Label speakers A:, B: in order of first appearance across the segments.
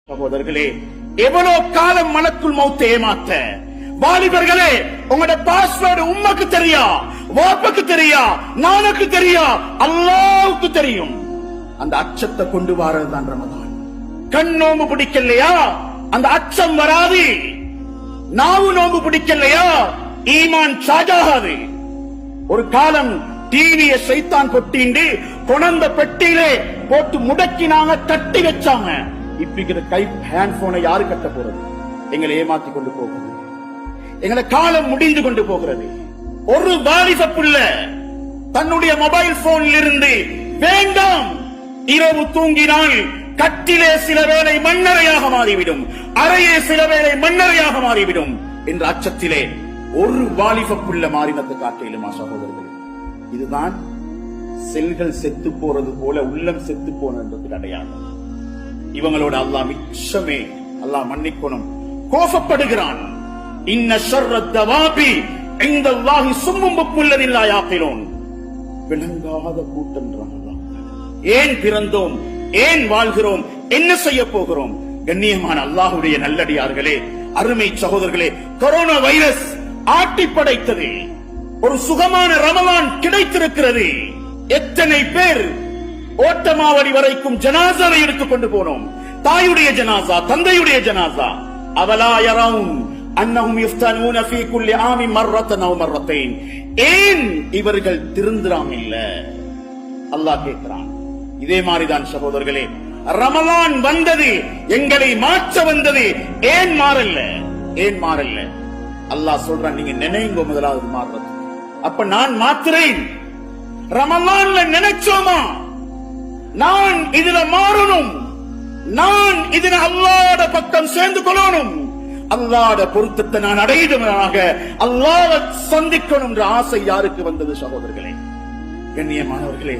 A: சகோதரர்களே, எவ்வளவு காலம் மனக்குள் மௌத்தை ஏமாத்த? வாலிபர்களே, உங்களோட பாஸ்வேர்டு உம்மக்கு தெரியா, வாப்பக்கு தெரியா, நானுக்கு தெரியா, அல்லாஹ்வுக்கு தெரியும். அந்த அச்சத்தை கொண்டு வரதுதான் ரமதான். கண் நோம்பு பிடிக்கலையா, அந்த அச்சம் வராது. நாவு நோம்பு பிடிக்கலையா, ஈமான் சாஜாகாது. ஒரு காலம் டிவிய சைத்தான் கொட்டிண்டு கொணந்த பெட்டியிலே போட்டு முடக்கினாங்க, தட்டி வச்சாங்க. இப்ப கை ஹேண்ட் போனை யாரு கட்ட போறது? எங்களை ஏமாத்தி கொண்டு போகிறது, எங்களை காலம் முடிந்து கொண்டு போகிறது. ஒரு வாலிப புள்ள தன்னுடைய மொபைல் போனில் இருந்து வேண்டாம், இரவு தூங்கினால் கட்டிலே சில வேளை மண்ணறையாக மாறிவிடும், அறையே சில வேளை மண்ணறையாக மாறிவிடும் என்ற அச்சத்திலே ஒரு வாலிப புள்ள மாறினத்தை காட்டிலுமா சகோதரர்களே? இதுதான் செல்கள் செத்து போறது போல உள்ளம் செத்து போனது அடையாளம். இவங்களோட அல்லாஹ் மிச்சமே அல்லாஹ் மன்னிக்கணும், கோபப்படுகிறான். இன்ன ஷர்ரத் தவாபி இன்தல்லாஹி சும்மும் புக்குல்லதின் லா யாகிலூன். விளங்காத கூட்டம். ஏன் பிறந்தோம், ஏன் வாழ்கிறோம், என்ன செய்ய போகிறோம்? கண்ணியமான அல்லாஹ்வுடைய நல்லடியார்களே, அருமை சகோதரர்களே, கொரோனா வைரஸ் ஆட்டி படைத்தது. ஒரு சுகமான ரமலான் கிடைத்திருக்கிறது. எத்தனை பேர் ஓட்டமாவடி வரைக்கும் ஜனாசாவை எடுத்துக் கொண்டு போனோம். தாயுடைய ஜனாசா, தந்தையுடைய ஜனாசா. அவலா யரவுன் அன்னஹும் யுஃப்தனூன ஃபீ குல்லி ஆமின் மர்ரத்தன் அவ் மர்ரத்தைன். ஏன் இவர்கள் திருந்துறாங்க இல்ல? அல்லாஹ் கேட்கிறான். இதே மாதிரிதான் சகோதரர்களே, ரமலான் வந்தது, எங்களை மாற்ற வந்தது. ஏன் மாறல்ல? ஏன் மாறல்ல? அல்லாஹ் சொல்றான், நீங்க நினைங்க முதலாவது மாறுறது. அப்ப நான் மாத்துறேன். ரமலான்ல நினைச்சோமா நான் இதுல மாறணும், நான் இதுல அல்லாஹ்வுடைய பக்கம் சேர்ந்து கொள்ளணும், அல்லாஹ்வுடைய பொருத்தத்தை நான் அடையணுமாக, அல்லாஹ்வை சந்திக்கணும் என்ற ஆசை யாருக்கு வந்தது சகோதரர்களே? கண்ணியமானவர்களே,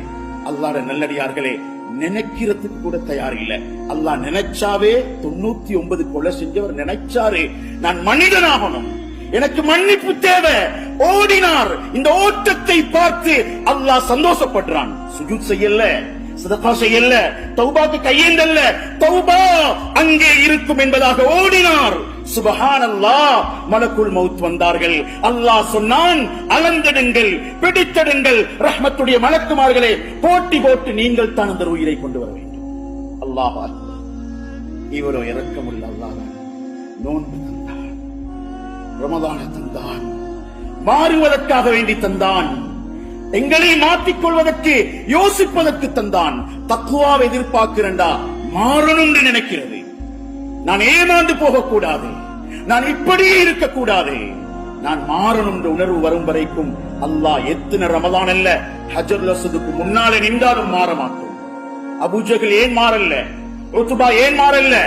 A: அல்லாஹ்வுடைய நல்லடியார்களே, நினைக்கிறதுக்கு கூட தயார் இல்ல. அல்லாஹ் நினைச்சாவே 99 கொலை செஞ்சவர் நினைச்சாரு நான் மனிதனாகணும், எனக்கு மன்னிப்பு தேவை, ஓடினார். இந்த ஓட்டத்தை பார்த்து அல்லாஹ் சந்தோஷப்படுறான். சுஜூத் செய்யல, சதகா செய்யல, தௌபாக்கு கையேந்தல்ல, தௌபா அங்கே இருக்கும் என்பதாக ஓடினார். சுப்ஹானல்லாஹ். மலக்குல் மௌத் வந்தார்கள். அல்லாஹ் சொன்னான், அளந்தெடுங்கள், பிடித்தெடுங்கள், ரஹ்மத்துடைய மலக்குமார்களே, போட்டி போட்டு நீங்கள் தான் அந்த உயிரை கொண்டு வர வேண்டும். அல்லாஹ் அக்பர். இவரோ இரக்கமுள்ள அல்லாஹ் தான். நோன்பு தந்தான், ரமதானை தந்தான், மாறுவதற்காக வேண்டி தந்தான், எங்களை மாற்றிக் கொள்வதற்கு யோசிப்பதற்கு தந்தான். தக்வாவை எதிர்பார்க்கிறண்டா மாறணும் என்று நினைக்கிறது. நான் ஏமாந்து போகக்கூடாது, நான் இப்படியே இருக்கக்கூடாது, நான் மாறணும் என்ற உணர்வு வரும் வரைக்கும் அல்லாஹ் எத்தனை ரமலான் அல்ல, ஹஜ்ருல் அஸ்வதுக்கு முன்னாலே நின்றாலும் மாற மாட்டோம். அபூஜஹல் ஏன் மாறல்ல? உத்பா ஏன் மாறல்ல?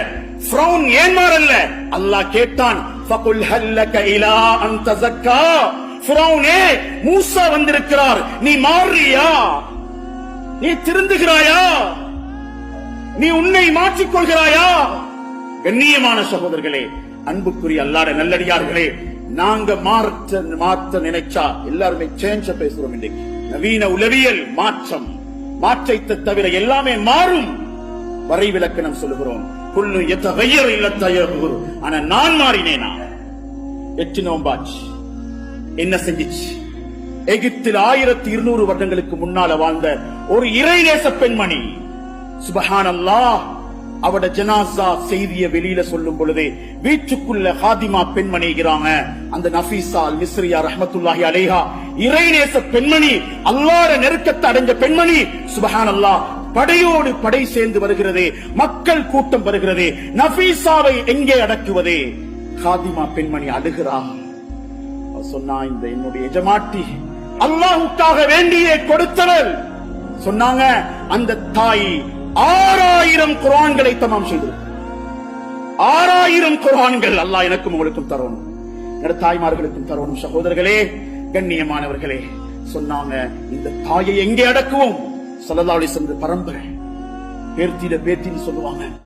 A: ஃபிரௌன் ஏன் மாறல்ல? அல்லாஹ் கேட்டான், ஃபகுல் ஹல்லக இலா அன் தஸக்கா. ஃபிரௌனே, மூசா வந்திருக்கிறார், நீ மாறியா? நீ திருந்துகிறாயா? நீ உன்னை மாற்றிக் கொள்கிறாயா? கண்ணியமான சகோதரர்களே, அன்புக்குரிய அல்லாஹ்வுடைய நல்லடியார்களே, நாங்க மாற்ற நினைச்சா எல்லாருமே சேஞ்ச பேசுறோம். இன்றைக்கு நவீன உளவியல் மாற்றம், மாற்றத்தை தவிர எல்லாமே மாறும். வரைவிலக்கணம் சொல்லுகிறோம், குல்லு யதகய்யர் இல்ல தயகுர். ஆனா நான் மாறினேனா? 8 நோம்பாச்சு. என்ன செஞ்சிச்சு? எகிப்தில் 1200 வருடங்களுக்கு முன்னால வாழ்ந்த ஒரு இறைநேச பெண்மணி, சுப்ஹானல்லாஹ், அவட ஜனாசா செய்திய வெளியில சொல்லும் பொழுது வீட்டுக்குள்ள ஹாதிமா பெண்மணிகிறாங்க. அந்த நஃபீசா அல் மிஸ்ரியா ரஹ்மத்துல்லாஹி அலைஹா, இறைநேச பெண்மணி, அல்லாஹ்வுடைய நெருக்கத்தை அடைஞ்ச பெண்மணி. சுப்ஹானல்லாஹ், படையோடு படை சேர்ந்து வருகிறது, மக்கள் கூட்டம் வருகிறது. நஃபீசாவை எங்கே அடக்குவது? ஹாதிமா பெண்மணி அழுகிறார். சொன்னா, இந்த என்னுடைய எஜமாட்டி அல்லாஹ்வுக்காக வேண்டியே கொடுத்தவர். சொன்னாங்க, அந்த தாய் 6000 குர்ஆன்களை தமாம் செய்திருக்கிறார். 6000 குர்ஆன்கள் அல்லாஹ் எனக்கும் உங்களுக்கும் தரணும், என்னோட தாய்மார்களுக்கும் தரணும். சகோதரர்களே, கண்ணியமானவர்களே, சொன்னாங்க, இந்த தாயை எங்கே அடக்குவோம்? ஸல்லல்லாஹு அலைஹி வஸல்லம் பரம்பரை பேர்த்தின்னு சொல்லுவாங்க.